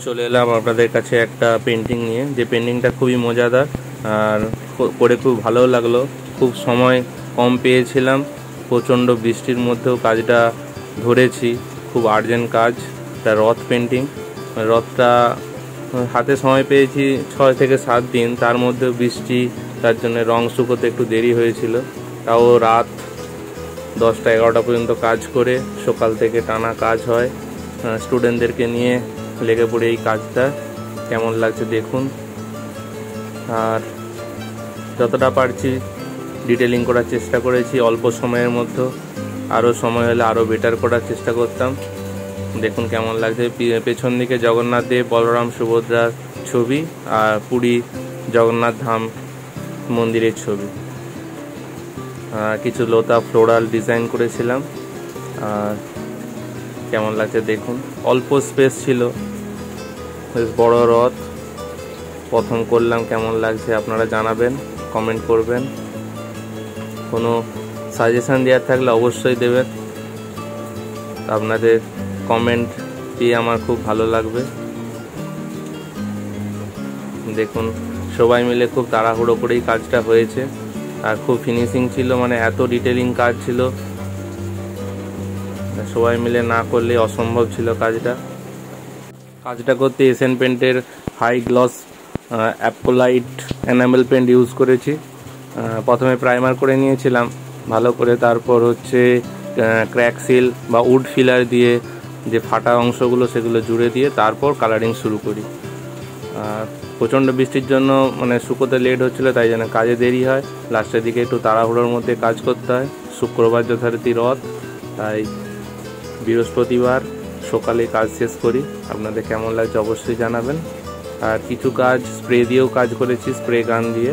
চলে এলাম আপনাদের কাছে একটা পেন্টিং নিয়ে, যে পেন্টিংটা খুবই মজাদার আর করে খুব ভালো লাগলো। খুব সময় কম পেয়েছিলাম, প্রচণ্ড বৃষ্টির মধ্যেও কাজটা ধরেছি। খুব আর্জেন্ট কাজ, একটা রথ পেন্টিং। রথটা হাতে সময় পেয়েছি 6 থেকে 7 দিন, তার মধ্যেও বৃষ্টি, তার জন্য রং শুকোতে একটু দেরি হয়েছিল। তাও রাত 10টা-11টা পর্যন্ত কাজ করে সকাল থেকে টানা কাজ হয়। স্টুডেন্টদেরকে নিয়ে লেগে পড়ে এই কাজটা কেমন লাগছে দেখুন। আর যতটা পারছি ডিটেলিং করার চেষ্টা করেছি অল্প সময়ের মধ্যে। আরও সময় হলে আরও বেটার করার চেষ্টা করতাম। দেখুন কেমন লাগছে। পেছন দিকে জগন্নাথ দেব, বলরাম, সুভদ্রার ছবি আর পুরী জগন্নাথ ধাম মন্দিরের ছবি। কিছু লতা ফ্লোরাল ডিজাইন করেছিলাম। আর কেমন লাগছে দেখুন। অল্প স্পেস ছিল, বেশ বড় রথ প্রথম করলাম। কেমন লাগছে আপনারা জানাবেন, কমেন্ট করবেন। কোনো সাজেশন দেওয়ার থাকলে অবশ্যই দেবেন। আপনাদের কমেন্ট দিয়ে আমার খুব ভালো লাগবে। দেখুন সবাই মিলে খুব তাড়াহুড়ো করেই কাজটা হয়েছে আর খুব ফিনিশিং ছিল, মানে এত ডিটেলিং কাজ ছিল, সবাই মিলে না করলে অসম্ভব ছিল কাজটা করতে। এশিয়ান পেন্টের high gloss Apcolite enamel paint use করেছি। প্রথমে প্রাইমার করে নিয়েছিলাম ভালো করে, তারপর হচ্ছে ক্র্যাক সিল বা উড ফিলার দিয়ে যে ফাটা অংশগুলো সেগুলো জুড়ে দিয়ে তারপর কালারিং শুরু করি। প্রচণ্ড বৃষ্টির জন্য মানে শুকোতে লেট হচ্ছিল, তাই জন্য কাজে দেরি হয়। লাস্টের দিকে একটু তাড়াহুড়োর মধ্যে কাজ করতে হয়। শুক্রবার যথারীতি রথ, তাই বৃহস্পতিবার সকালে কাজ শেষ করি। আপনাদের কেমন লাগছে অবশ্যই জানাবেন। আর কিছু কাজ স্প্রে দিয়েও কাজ করেছি, স্প্রে গান দিয়ে।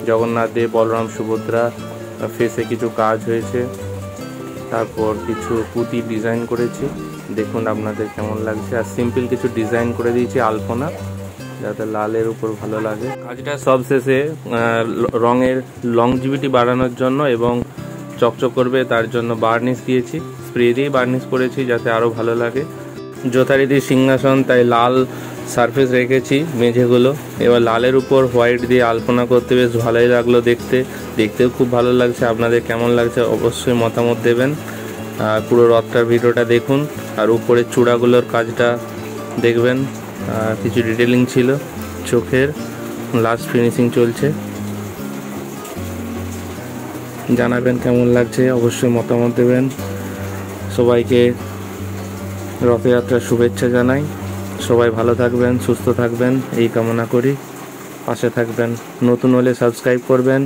জগন্নাথ দেব, বলরাম, সুভদ্রা ফেসে কিছু কাজ হয়েছে। তারপর কিছু পুঁতি ডিজাইন করেছি, দেখুন আপনাদের কেমন লাগছে। আর সিম্পল কিছু ডিজাইন করে দিয়েছি আলপনা, যাতে লালের উপর ভালো লাগে। কাজটা সব শেষে রঙের লংজিভিটি বাড়ানোর জন্য এবং চকচক করবে তার জন্য বার্নিশ দিয়েছি। স্প্রে দিয়ে বার্নিশ করেছি যাতে আরও ভালো লাগে। যথারীতি সিংহাসন, তাই লাল সারফেস রেখেছি মেঝেগুলো। এবার লালের উপর হোয়াইট দিয়ে আলপনা করতে বেশ ভালোই লাগলো দেখতেও খুব ভালো লাগছে। আপনাদের কেমন লাগছে অবশ্যই মতামত দেবেন। আর পুরো রথটার ভিডিওটা দেখুন। আর উপরের চূড়াগুলোর কাজটা দেখবেন। কিছু ডিটেলিং ছিল চোখের, লাস্ট ফিনিশিং চলছে। জানাবেন কেমন লাগছে, অবশ্যই মতামত দেবেন। সবাইকে রথযাত্রার শুভেচ্ছা জানাই। সবাই ভালো থাকবেন, সুস্থ থাকবেন এই কামনা করি। পাশে থাকবেন, নতুন হলে সাবস্ক্রাইব করবেন,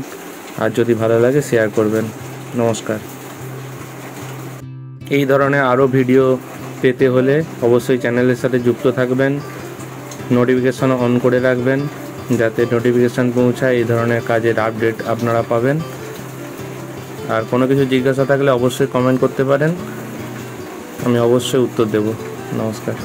আর যদি ভালো লাগে শেয়ার করবেন। নমস্কার। এই ধরনের আরও ভিডিও পেতে হলে অবশ্যই চ্যানেলের সাথে যুক্ত থাকবেন, নোটিফিকেশন অন করে রাখবেন যাতে নোটিফিকেশান পৌঁছায়। এই ধরনের কাজের আপডেট আপনারা পাবেন। আর কোনো কিছু জিজ্ঞাসা থাকলে অবশ্যই কমেন্ট করতে পারেন, আমি অবশ্যই উত্তর দেব। নমস্কার।